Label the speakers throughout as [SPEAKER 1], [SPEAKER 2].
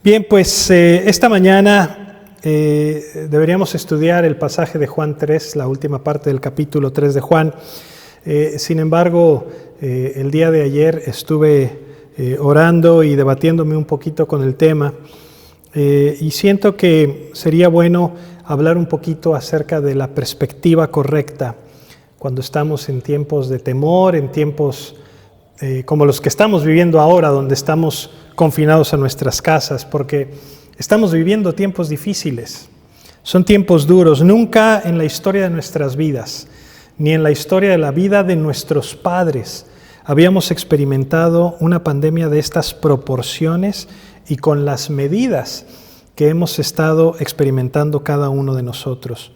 [SPEAKER 1] Bien, pues esta mañana deberíamos estudiar el pasaje de Juan 3, la última parte del capítulo 3 de Juan. Sin embargo, el día de ayer estuve orando y debatiéndome un poquito con el tema y siento que sería bueno hablar un poquito acerca de la perspectiva correcta cuando estamos en tiempos de temor, en tiempos como los que estamos viviendo ahora, donde estamos confinados a nuestras casas, porque estamos viviendo tiempos difíciles. Son tiempos duros. Nunca en la historia de nuestras vidas, ni en la historia de la vida de nuestros padres, habíamos experimentado una pandemia de estas proporciones y con las medidas que hemos estado experimentando cada uno de nosotros.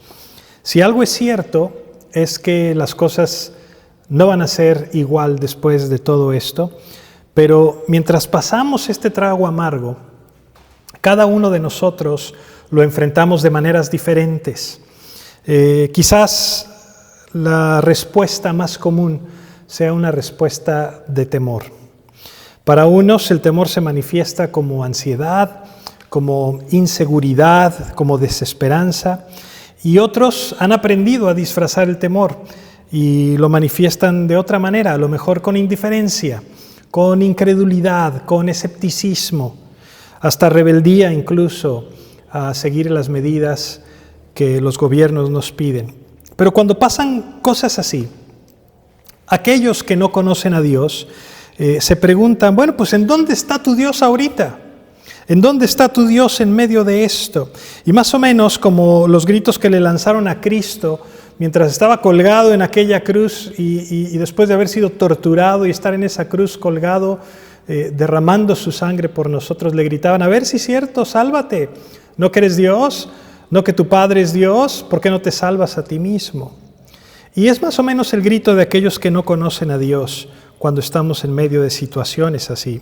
[SPEAKER 1] Si algo es cierto, es que las cosas no van a ser igual después de todo esto, pero mientras pasamos este trago amargo, cada uno de nosotros lo enfrentamos de maneras diferentes. Quizás la respuesta más común sea una respuesta de temor. Para unos el temor se manifiesta como ansiedad, como inseguridad, como desesperanza, y otros han aprendido a disfrazar el temor y lo manifiestan de otra manera, a lo mejor con indiferencia, con incredulidad, con escepticismo, hasta rebeldía incluso a seguir las medidas que los gobiernos nos piden. Pero cuando pasan cosas así, aquellos que no conocen a Dios se preguntan, bueno, pues ¿en dónde está tu Dios ahorita? ¿En dónde está tu Dios en medio de esto? Y más o menos como los gritos que le lanzaron a Cristo mientras estaba colgado en aquella cruz y después de haber sido torturado y estar en esa cruz colgado, derramando su sangre por nosotros, le gritaban, a ver si es cierto, sálvate. ¿No que eres Dios? ¿No que tu Padre es Dios? ¿Por qué no te salvas a ti mismo? Y es más o menos el grito de aquellos que no conocen a Dios cuando estamos en medio de situaciones así.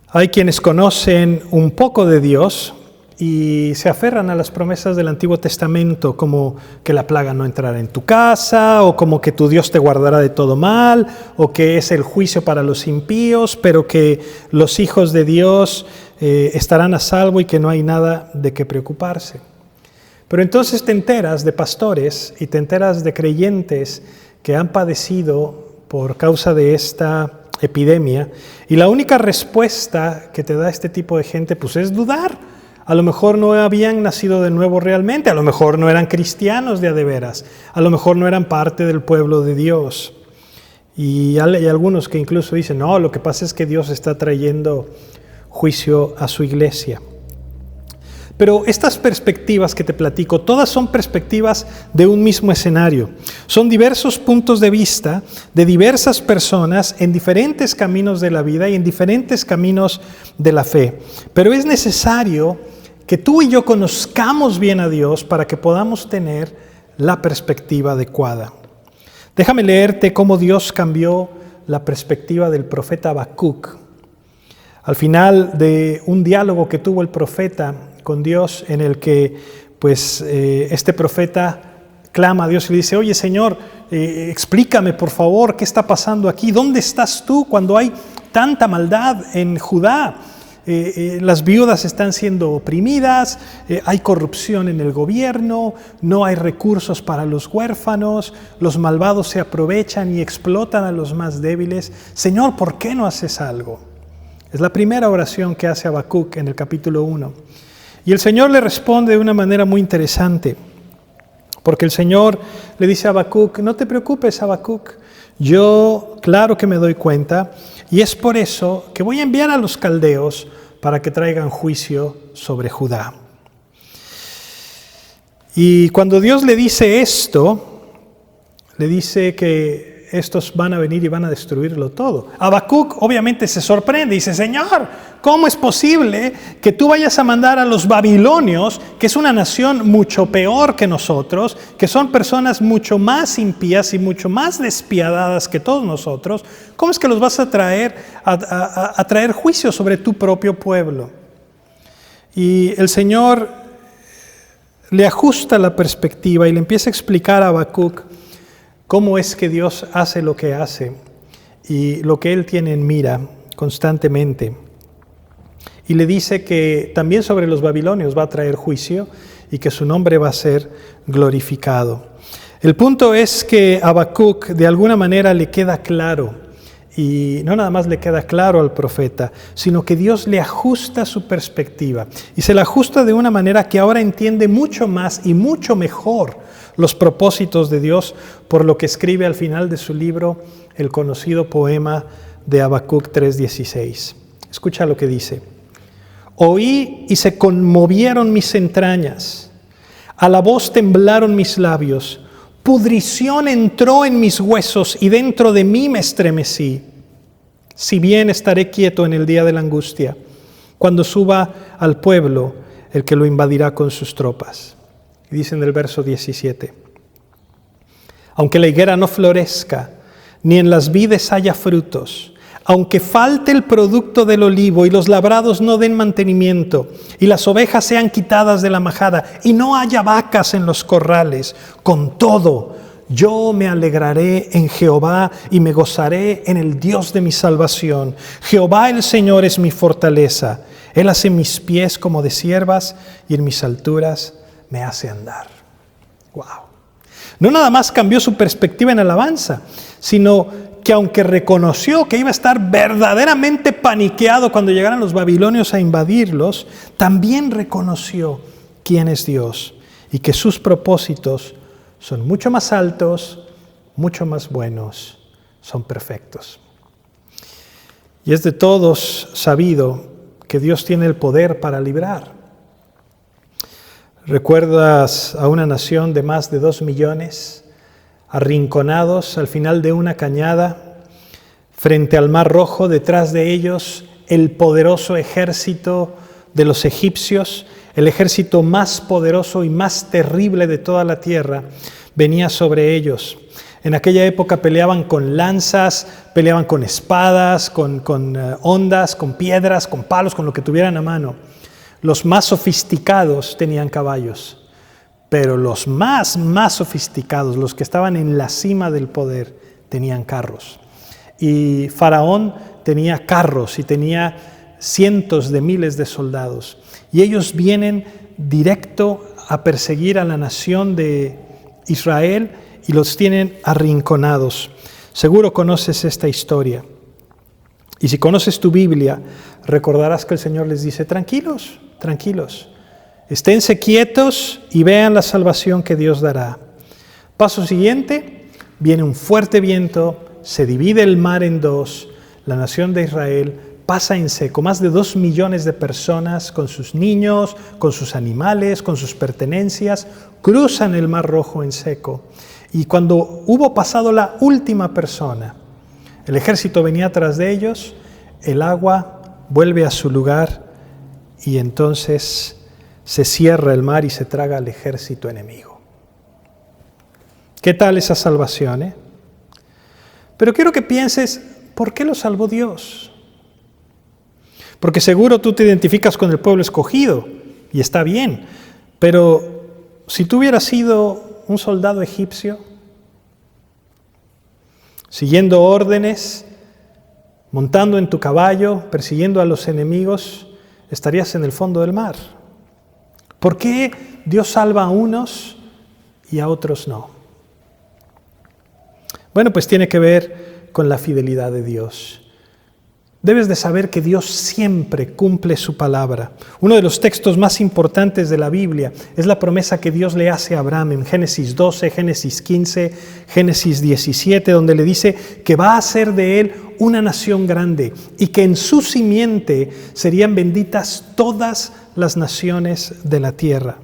[SPEAKER 1] Hay quienes conocen un poco de Dios y se aferran a las promesas del Antiguo Testamento, como que la plaga no entrará en tu casa, o como que tu Dios te guardará de todo mal, o que es el juicio para los impíos, pero que los hijos de Dios estarán a salvo y que no hay nada de qué preocuparse. Pero entonces te enteras de pastores y te enteras de creyentes que han padecido por causa de esta epidemia, y la única respuesta que te da este tipo de gente pues es dudar. A lo mejor no habían nacido de nuevo realmente, a lo mejor no eran cristianos de a de veras, a lo mejor no eran parte del pueblo de Dios. Y hay algunos que incluso dicen, no, lo que pasa es que Dios está trayendo juicio a su iglesia. Pero estas perspectivas que te platico, todas son perspectivas de un mismo escenario. Son diversos puntos de vista de diversas personas en diferentes caminos de la vida y en diferentes caminos de la fe. Pero es necesario que tú y yo conozcamos bien a Dios para que podamos tener la perspectiva adecuada. Déjame leerte cómo Dios cambió la perspectiva del profeta Habacuc. Al final de un diálogo que tuvo el profeta con Dios, en el que este profeta clama a Dios y le dice, oye Señor, explícame por favor qué está pasando aquí, ¿dónde estás tú cuando hay tanta maldad en Judá? Las viudas están siendo oprimidas, hay corrupción en el gobierno, no hay recursos para los huérfanos, los malvados se aprovechan y explotan a los más débiles. Señor, ¿por qué no haces algo? Es la primera oración que hace Habacuc en el capítulo 1. Y el Señor le responde de una manera muy interesante, porque el Señor le dice a Habacuc, no te preocupes Habacuc, yo claro que me doy cuenta, y es por eso que voy a enviar a los caldeos para que traigan juicio sobre Judá. Y cuando Dios le dice esto, le dice que estos van a venir y van a destruirlo todo. Habacuc obviamente se sorprende y dice, Señor, ¿cómo es posible que tú vayas a mandar a los babilonios, que es una nación mucho peor que nosotros, que son personas mucho más impías y mucho más despiadadas que todos nosotros? ¿Cómo es que los vas a traer a traer juicio sobre tu propio pueblo? Y el Señor le ajusta la perspectiva y le empieza a explicar a Habacuc cómo es que Dios hace lo que hace y lo que Él tiene en mira constantemente. Y le dice que también sobre los babilonios va a traer juicio y que su nombre va a ser glorificado. El punto es que a Habacuc de alguna manera le queda claro, y no nada más le queda claro al profeta, sino que Dios le ajusta su perspectiva. Y se la ajusta de una manera que ahora entiende mucho más y mucho mejor los propósitos de Dios, por lo que escribe al final de su libro el conocido poema de Habacuc 3:16. Escucha lo que dice. Oí y se conmovieron mis entrañas, a la voz temblaron mis labios, pudrición entró en mis huesos y dentro de mí me estremecí. Si bien estaré quieto en el día de la angustia, cuando suba al pueblo el que lo invadirá con sus tropas. Y dice en el verso 17, aunque la higuera no florezca, ni en las vides haya frutos, aunque falte el producto del olivo y los labrados no den mantenimiento, y las ovejas sean quitadas de la majada, y no haya vacas en los corrales, con todo, yo me alegraré en Jehová y me gozaré en el Dios de mi salvación. Jehová el Señor es mi fortaleza. Él hace mis pies como de ciervas y en mis alturas me hace andar. Wow. No nada más cambió su perspectiva en alabanza, sino que aunque reconoció que iba a estar verdaderamente paniqueado cuando llegaran los babilonios a invadirlos, también reconoció quién es Dios y que sus propósitos son mucho más altos, mucho más buenos, son perfectos. Y es de todos sabido que Dios tiene el poder para librar. ¿Recuerdas a una nación de más de 2 millones? Arrinconados al final de una cañada, frente al Mar Rojo, detrás de ellos el poderoso ejército de los egipcios, el ejército más poderoso y más terrible de toda la tierra, venía sobre ellos. En aquella época peleaban con lanzas, peleaban con espadas, con hondas, con piedras, con palos, con lo que tuvieran a mano. Los más sofisticados tenían caballos. Pero los más sofisticados, los que estaban en la cima del poder, tenían carros. Y Faraón tenía carros y tenía cientos de miles de soldados. Y ellos vienen directo a perseguir a la nación de Israel y los tienen arrinconados. Seguro conoces esta historia. Y si conoces tu Biblia, recordarás que el Señor les dice, tranquilos, tranquilos. Esténse quietos y vean la salvación que Dios dará. Paso siguiente, viene un fuerte viento, se divide el mar en dos, la nación de Israel pasa en seco. Más de 2 millones de personas con sus niños, con sus animales, con sus pertenencias, cruzan el Mar Rojo en seco. Y cuando hubo pasado la última persona, el ejército venía tras de ellos, el agua vuelve a su lugar y entonces se cierra el mar y se traga al ejército enemigo. ¿Qué tal esa salvación? Pero quiero que pienses, ¿por qué lo salvó Dios? Porque seguro tú te identificas con el pueblo escogido, y está bien, pero si tú hubieras sido un soldado egipcio, siguiendo órdenes, montando en tu caballo, persiguiendo a los enemigos, estarías en el fondo del mar. ¿Por qué Dios salva a unos y a otros no? Bueno, pues tiene que ver con la fidelidad de Dios. Debes de saber que Dios siempre cumple su palabra. Uno de los textos más importantes de la Biblia es la promesa que Dios le hace a Abraham en Génesis 12, Génesis 15, Génesis 17, donde le dice que va a hacer de él una nación grande y que en su simiente serían benditas todas las naciones de la tierra.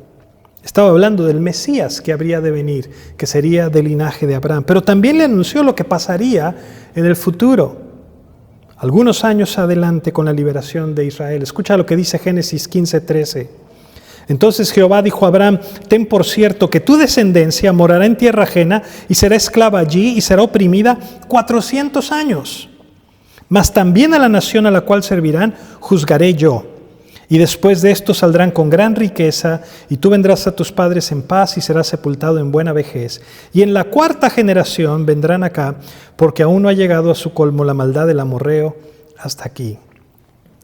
[SPEAKER 1] Estaba hablando del Mesías que habría de venir, que sería del linaje de Abraham, pero también le anunció lo que pasaría en el futuro, algunos años adelante con la liberación de Israel. Escucha lo que dice Génesis 15:13. Entonces Jehová dijo a Abraham, ten por cierto que tu descendencia morará en tierra ajena y será esclava allí y será oprimida 400 años. Mas también a la nación a la cual servirán juzgaré yo. Y después de esto saldrán con gran riqueza, y tú vendrás a tus padres en paz y serás sepultado en buena vejez. Y en la 4ª generación vendrán acá, porque aún no ha llegado a su colmo la maldad del amorreo hasta aquí.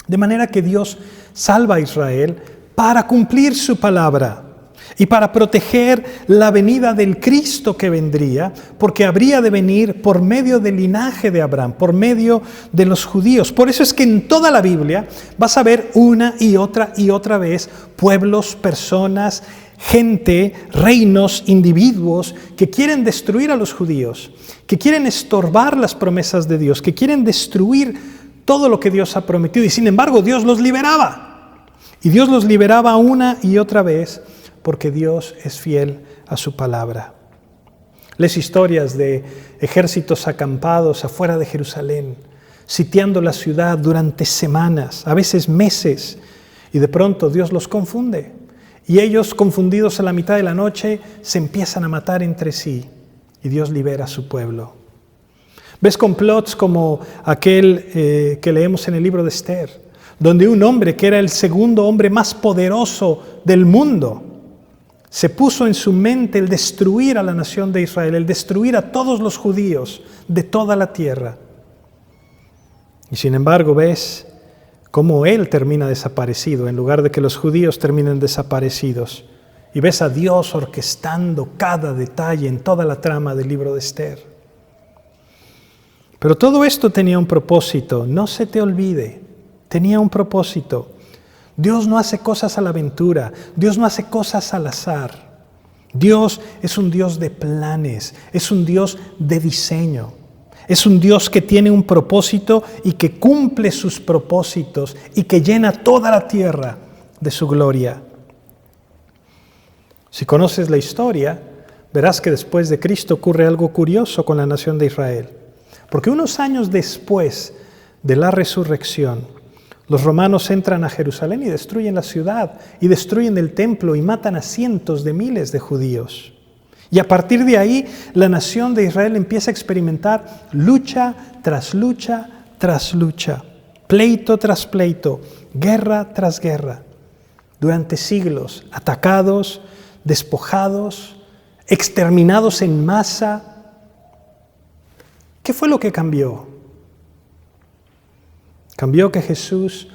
[SPEAKER 1] De manera que Dios salva a Israel para cumplir su palabra y para proteger la venida del Cristo que vendría, porque habría de venir por medio del linaje de Abraham, por medio de los judíos. Por eso es que en toda la Biblia vas a ver una y otra vez pueblos, personas, gente, reinos, individuos que quieren destruir a los judíos, que quieren estorbar las promesas de Dios, que quieren destruir todo lo que Dios ha prometido. Y sin embargo, Dios los liberaba. Y Dios los liberaba una y otra vez porque Dios es fiel a su palabra. Lees historias de ejércitos acampados afuera de Jerusalén, sitiando la ciudad durante semanas, a veces meses, y de pronto Dios los confunde. Y ellos, confundidos a la mitad de la noche, se empiezan a matar entre sí, y Dios libera a su pueblo. Ves complots como aquel que leemos en el libro de Esther, donde un hombre que era el segundo hombre más poderoso del mundo, se puso en su mente el destruir a la nación de Israel, el destruir a todos los judíos de toda la tierra. Y sin embargo ves cómo él termina desaparecido, en lugar de que los judíos terminen desaparecidos. Y ves a Dios orquestando cada detalle en toda la trama del libro de Esther. Pero todo esto tenía un propósito, no se te olvide, tenía un propósito. Dios no hace cosas a la aventura, Dios no hace cosas al azar. Dios es un Dios de planes, es un Dios de diseño. Es un Dios que tiene un propósito y que cumple sus propósitos y que llena toda la tierra de su gloria. Si conoces la historia, verás que después de Cristo ocurre algo curioso con la nación de Israel. Porque unos años después de la resurrección, los romanos entran a Jerusalén y destruyen la ciudad, y destruyen el templo y matan a cientos de miles de judíos. Y a partir de ahí, la nación de Israel empieza a experimentar lucha tras lucha tras lucha, pleito tras pleito, guerra tras guerra. Durante siglos, atacados, despojados, exterminados en masa. ¿Qué fue lo que cambió? Cambió que Jesús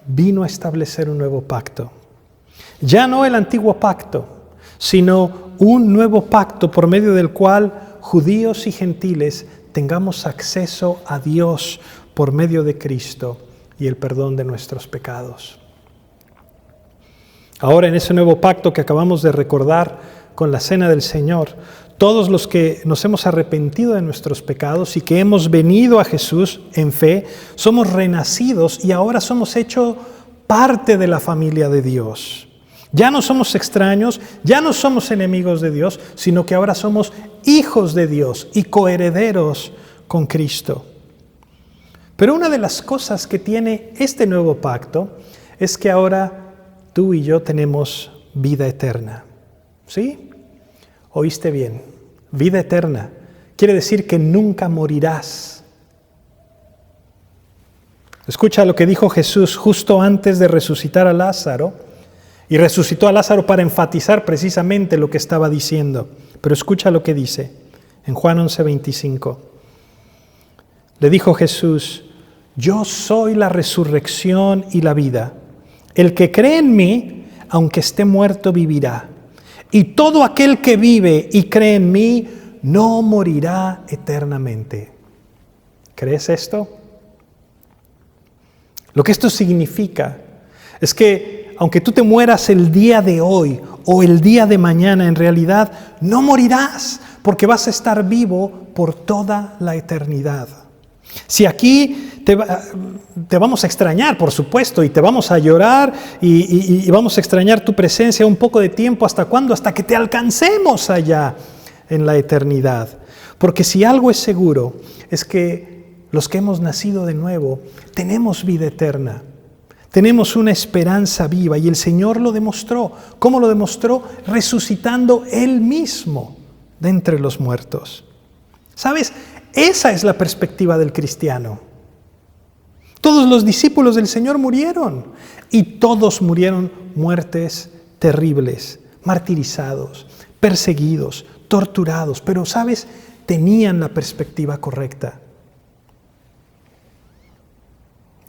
[SPEAKER 1] vino a establecer un nuevo pacto. Ya no el antiguo pacto, sino un nuevo pacto por medio del cual judíos y gentiles tengamos acceso a Dios por medio de Cristo y el perdón de nuestros pecados. Ahora, en ese nuevo pacto que acabamos de recordar con la Cena del Señor, todos los que nos hemos arrepentido de nuestros pecados y que hemos venido a Jesús en fe, somos renacidos y ahora somos hechos parte de la familia de Dios. Ya no somos extraños, ya no somos enemigos de Dios, sino que ahora somos hijos de Dios y coherederos con Cristo. Pero una de las cosas que tiene este nuevo pacto es que ahora tú y yo tenemos vida eterna. ¿Sí? Oíste bien, vida eterna. Quiere decir que nunca morirás. Escucha lo que dijo Jesús justo antes de resucitar a Lázaro. Y resucitó a Lázaro para enfatizar precisamente lo que estaba diciendo. Pero escucha lo que dice en Juan 11:25. Le dijo Jesús: yo soy la resurrección y la vida. El que cree en mí, aunque esté muerto, vivirá. Y todo aquel que vive y cree en mí, no morirá eternamente. ¿Crees esto? Lo que esto significa es que aunque tú te mueras el día de hoy o el día de mañana, en realidad no morirás, porque vas a estar vivo por toda la eternidad. Si aquí te vamos a extrañar, por supuesto, y te vamos a llorar y vamos a extrañar tu presencia un poco de tiempo. ¿Hasta cuándo? Hasta que te alcancemos allá en la eternidad. Porque si algo es seguro, es que los que hemos nacido de nuevo tenemos vida eterna. Tenemos una esperanza viva y el Señor lo demostró. ¿Cómo lo demostró? Resucitando Él mismo de entre los muertos. ¿Sabes? Esa es la perspectiva del cristiano. Todos los discípulos del Señor murieron y todos murieron muertes terribles, martirizados, perseguidos, torturados, pero ¿sabes? Tenían la perspectiva correcta.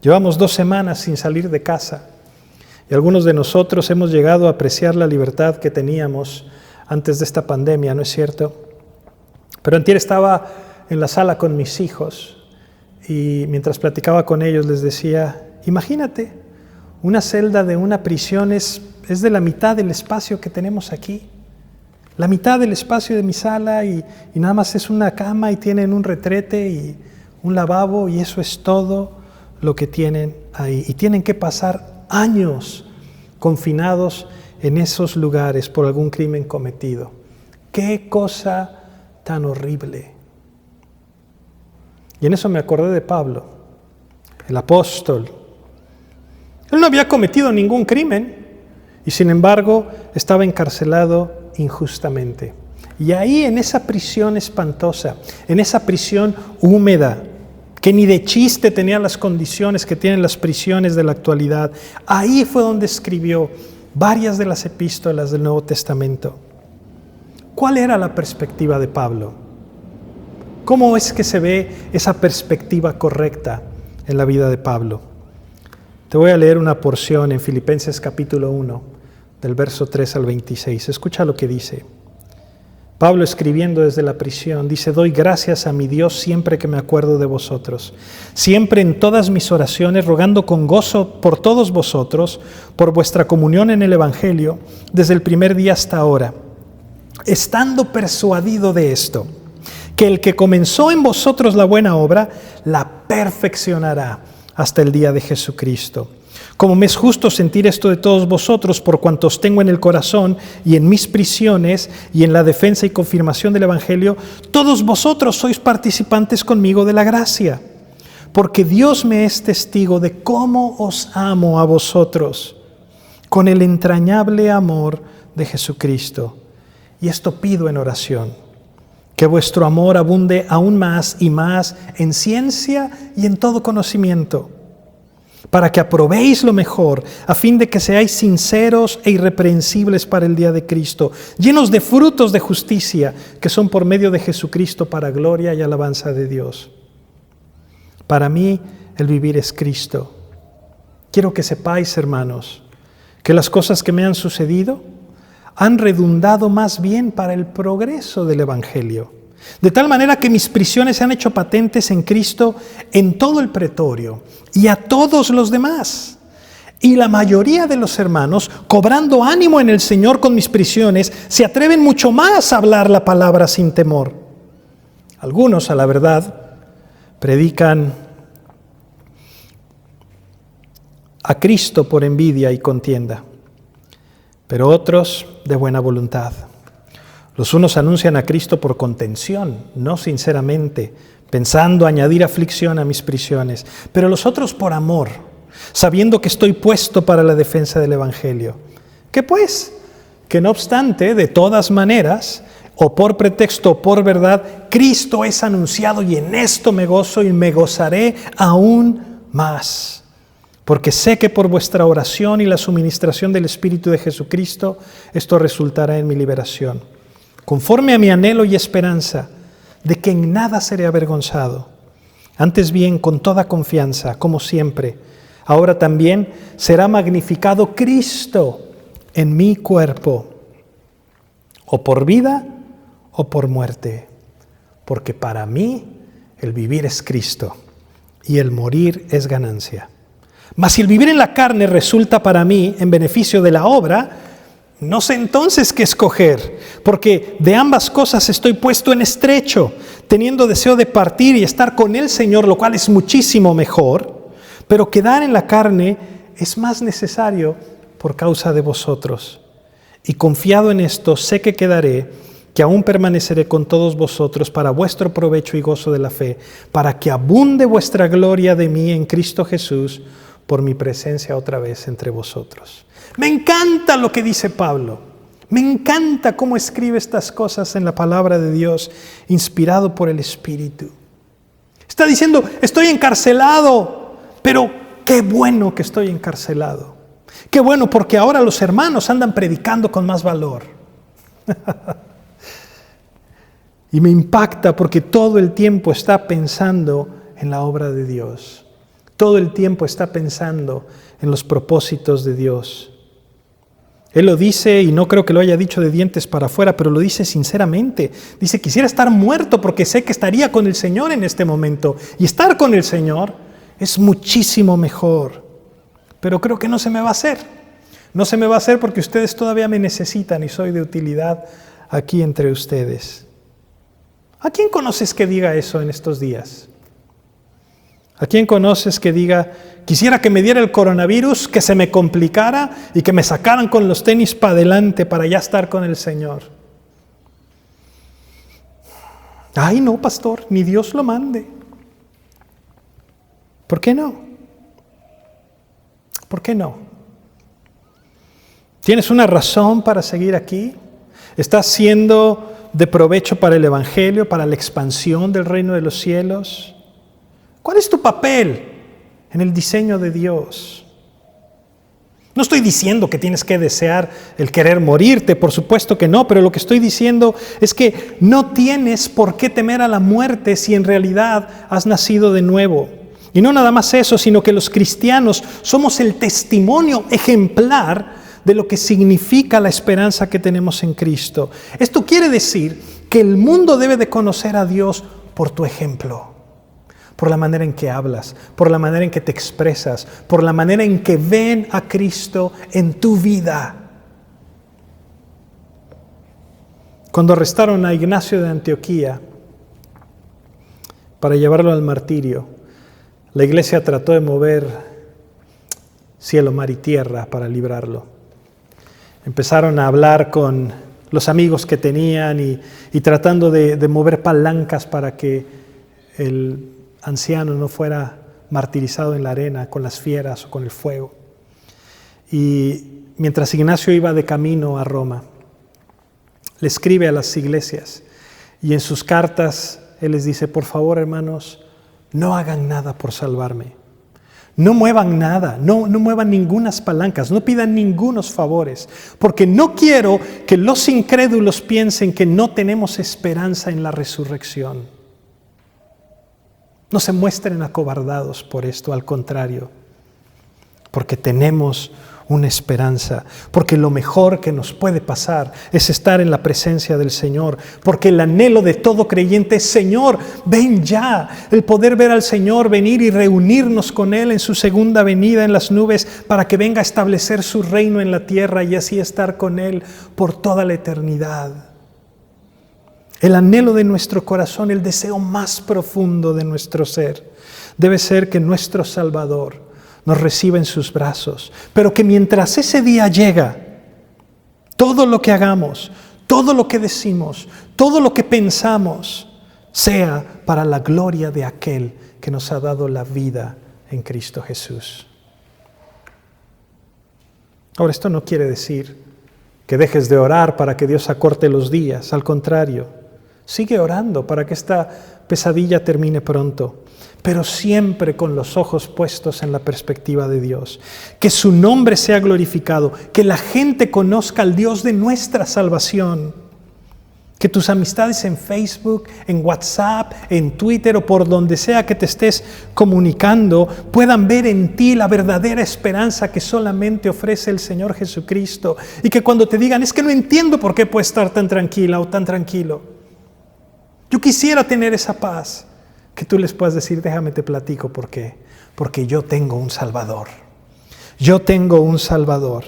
[SPEAKER 1] Llevamos 2 semanas sin salir de casa y algunos de nosotros hemos llegado a apreciar la libertad que teníamos antes de esta pandemia, ¿no es cierto? Pero antier estaba en la sala con mis hijos y mientras platicaba con ellos les decía, imagínate, una celda de una prisión es de la mitad del espacio que tenemos aquí. La mitad del espacio de mi sala y nada más es una cama y tienen un retrete y un lavabo y eso es todo lo que tienen ahí. Y tienen que pasar años confinados en esos lugares por algún crimen cometido. ¡Qué cosa tan horrible! Y en eso me acordé de Pablo, el apóstol. Él no había cometido ningún crimen y sin embargo estaba encarcelado injustamente. Y ahí en esa prisión espantosa, en esa prisión húmeda, que ni de chiste tenía las condiciones que tienen las prisiones de la actualidad, ahí fue donde escribió varias de las epístolas del Nuevo Testamento. ¿Cuál era la perspectiva de Pablo? ¿Cómo es que se ve esa perspectiva correcta en la vida de Pablo? Te voy a leer una porción en Filipenses capítulo 1, del verso 3 al 26. Escucha lo que dice. Pablo, escribiendo desde la prisión, dice: doy gracias a mi Dios siempre que me acuerdo de vosotros, siempre en todas mis oraciones, rogando con gozo por todos vosotros, por vuestra comunión en el Evangelio, desde el primer día hasta ahora, estando persuadido de esto, que el que comenzó en vosotros la buena obra, la perfeccionará hasta el día de Jesucristo. Como me es justo sentir esto de todos vosotros, por cuantos tengo en el corazón y en mis prisiones y en la defensa y confirmación del Evangelio, todos vosotros sois participantes conmigo de la gracia, porque Dios me es testigo de cómo os amo a vosotros con el entrañable amor de Jesucristo. Y esto pido en oración, que vuestro amor abunde aún más y más en ciencia y en todo conocimiento, para que aprobéis lo mejor, a fin de que seáis sinceros e irreprensibles para el día de Cristo, llenos de frutos de justicia, que son por medio de Jesucristo para gloria y alabanza de Dios. Para mí el vivir es Cristo. Quiero que sepáis, hermanos, que las cosas que me han sucedido han redundado más bien para el progreso del Evangelio. De tal manera que mis prisiones se han hecho patentes en Cristo en todo el pretorio y a todos los demás. Y la mayoría de los hermanos, cobrando ánimo en el Señor con mis prisiones, se atreven mucho más a hablar la palabra sin temor. Algunos, a la verdad, predican a Cristo por envidia y contienda, pero otros de buena voluntad. Los unos anuncian a Cristo por contención, no sinceramente, pensando añadir aflicción a mis prisiones, pero los otros por amor, sabiendo que estoy puesto para la defensa del Evangelio. ¿Qué pues? Que no obstante, de todas maneras, o por pretexto o por verdad, Cristo es anunciado y en esto me gozo y me gozaré aún más. Porque sé que por vuestra oración y la suministración del Espíritu de Jesucristo, esto resultará en mi liberación, conforme a mi anhelo y esperanza de que en nada seré avergonzado. Antes bien, con toda confianza, como siempre, ahora también será magnificado Cristo en mi cuerpo, o por vida o por muerte, porque para mí el vivir es Cristo y el morir es ganancia. Mas si el vivir en la carne resulta para mí en beneficio de la obra, no sé entonces qué escoger, porque de ambas cosas estoy puesto en estrecho, teniendo deseo de partir y estar con el Señor, lo cual es muchísimo mejor, pero quedar en la carne es más necesario por causa de vosotros. Y confiado en esto, sé que quedaré, que aún permaneceré con todos vosotros para vuestro provecho y gozo de la fe, para que abunde vuestra gloria de mí en Cristo Jesús, por mi presencia otra vez entre vosotros. Me encanta lo que dice Pablo. Me encanta cómo escribe estas cosas en la palabra de Dios, inspirado por el Espíritu. Está diciendo, estoy encarcelado, pero qué bueno que estoy encarcelado. Qué bueno, porque ahora los hermanos andan predicando con más valor. Y me impacta porque todo el tiempo está pensando en la obra de Dios. todo el tiempo está pensando en los propósitos de Dios. Él lo dice, y no creo que lo haya dicho de dientes para afuera, pero lo dice sinceramente. Dice, quisiera estar muerto porque sé que estaría con el Señor en este momento. Y estar con el Señor es muchísimo mejor. Pero creo que no se me va a hacer. No se me va a hacer porque ustedes todavía me necesitan y soy de utilidad aquí entre ustedes. ¿A quién conoces que diga eso en estos días? ¿A quién conoces que diga, quisiera que me diera el coronavirus, que se me complicara y que me sacaran con los tenis para adelante para ya estar con el Señor? Ay, no, pastor, ni Dios lo mande. ¿Por qué no? ¿Por qué no? ¿Tienes una razón para seguir aquí? ¿Estás siendo de provecho para el Evangelio, para la expansión del reino de los cielos? ¿Cuál es tu papel en el diseño de Dios? No estoy diciendo que tienes que desear el querer morirte, por supuesto que no, pero lo que estoy diciendo es que no tienes por qué temer a la muerte si en realidad has nacido de nuevo. Y no nada más eso, sino que los cristianos somos el testimonio ejemplar de lo que significa la esperanza que tenemos en Cristo. Esto quiere decir que el mundo debe de conocer a Dios por tu ejemplo. Por la manera en que hablas, por la manera en que te expresas, por la manera en que ven a Cristo en tu vida. Cuando arrestaron a Ignacio de Antioquía para llevarlo al martirio, la iglesia trató de mover cielo, mar y tierra para librarlo. Empezaron a hablar con los amigos que tenían y tratando de mover palancas para que el anciano no fuera martirizado en la arena con las fieras o con el fuego. Y mientras Ignacio iba de camino a Roma, le escribe a las iglesias y en sus cartas él les dice, por favor, hermanos, no hagan nada por salvarme. No muevan nada, no muevan ningunas palancas, no pidan ningunos favores, porque no quiero que los incrédulos piensen que no tenemos esperanza en la resurrección. No se muestren acobardados por esto, al contrario, porque tenemos una esperanza, porque lo mejor que nos puede pasar es estar en la presencia del Señor, porque el anhelo de todo creyente es, Señor, ven ya, el poder ver al Señor venir y reunirnos con Él en su segunda venida en las nubes para que venga a establecer su reino en la tierra y así estar con Él por toda la eternidad. El anhelo de nuestro corazón, el deseo más profundo de nuestro ser, debe ser que nuestro Salvador nos reciba en sus brazos, pero que mientras ese día llega, todo lo que hagamos, todo lo que decimos, todo lo que pensamos, sea para la gloria de aquel que nos ha dado la vida en Cristo Jesús. Ahora, esto no quiere decir que dejes de orar para que Dios acorte los días, al contrario. Sigue orando para que esta pesadilla termine pronto, pero siempre con los ojos puestos en la perspectiva de Dios. Que su nombre sea glorificado, que la gente conozca al Dios de nuestra salvación. Que tus amistades en Facebook, en WhatsApp, en Twitter o por donde sea que te estés comunicando puedan ver en ti la verdadera esperanza que solamente ofrece el Señor Jesucristo. Y que cuando te digan, es que no entiendo por qué puedes estar tan tranquila o tan tranquilo. Yo quisiera tener esa paz, que tú les puedas decir, déjame te platico por qué. Porque yo tengo un Salvador. Yo tengo un Salvador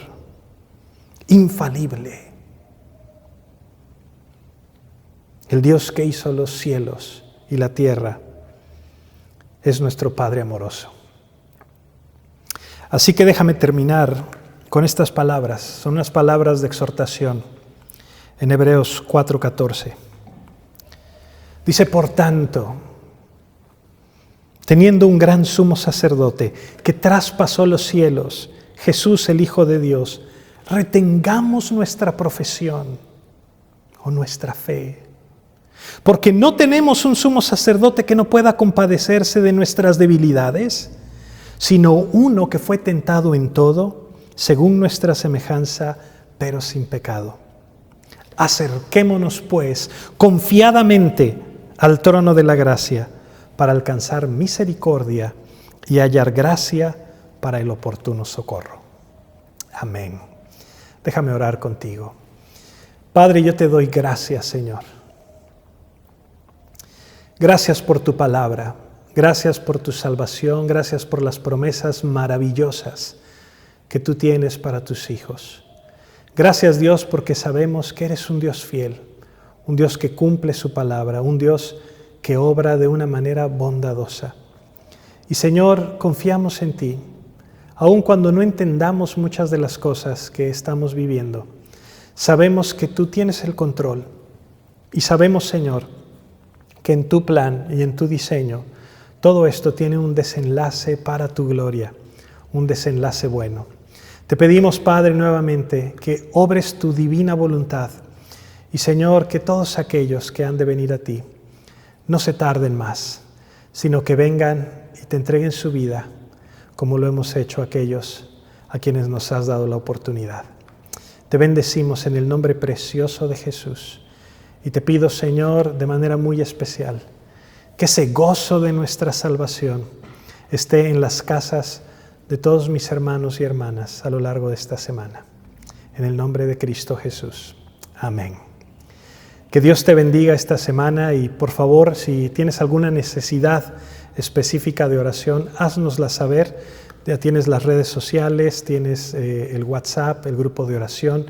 [SPEAKER 1] infalible. El Dios que hizo los cielos y la tierra es nuestro Padre amoroso. Así que déjame terminar con estas palabras. Son unas palabras de exhortación en Hebreos 4:14. Dice, por tanto, teniendo un gran sumo sacerdote que traspasó los cielos, Jesús el Hijo de Dios, retengamos nuestra profesión o nuestra fe. Porque no tenemos un sumo sacerdote que no pueda compadecerse de nuestras debilidades, sino uno que fue tentado en todo, según nuestra semejanza, pero sin pecado. Acerquémonos, pues, confiadamente al trono de la gracia para alcanzar misericordia y hallar gracia para el oportuno socorro. Amén. Déjame orar contigo. Padre, yo te doy gracias, Señor. Gracias por tu palabra, gracias por tu salvación, gracias por las promesas maravillosas que tú tienes para tus hijos. Gracias, Dios, porque sabemos que eres un Dios fiel, un Dios que cumple su palabra, un Dios que obra de una manera bondadosa. Y Señor, confiamos en ti, aun cuando no entendamos muchas de las cosas que estamos viviendo. Sabemos que tú tienes el control y sabemos, Señor, que en tu plan y en tu diseño todo esto tiene un desenlace para tu gloria, un desenlace bueno. Te pedimos, Padre, nuevamente que obres tu divina voluntad y, Señor, que todos aquellos que han de venir a ti no se tarden más, sino que vengan y te entreguen su vida como lo hemos hecho aquellos a quienes nos has dado la oportunidad. Te bendecimos en el nombre precioso de Jesús. Y te pido, Señor, de manera muy especial, que ese gozo de nuestra salvación esté en las casas de todos mis hermanos y hermanas a lo largo de esta semana. En el nombre de Cristo Jesús. Amén. Que Dios te bendiga esta semana y, por favor, si tienes alguna necesidad específica de oración, háznosla saber. Ya tienes las redes sociales, tienes el WhatsApp, el grupo de oración.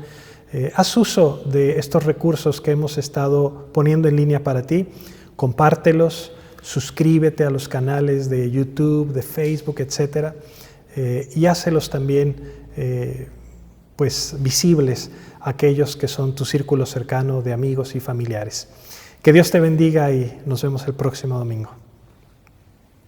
[SPEAKER 1] Haz uso de estos recursos que hemos estado poniendo en línea para ti, compártelos, suscríbete a los canales de YouTube, de Facebook, etc. Y hácelos también visibles a aquellos que son tu círculo cercano de amigos y familiares. Que Dios te bendiga y nos vemos el próximo domingo.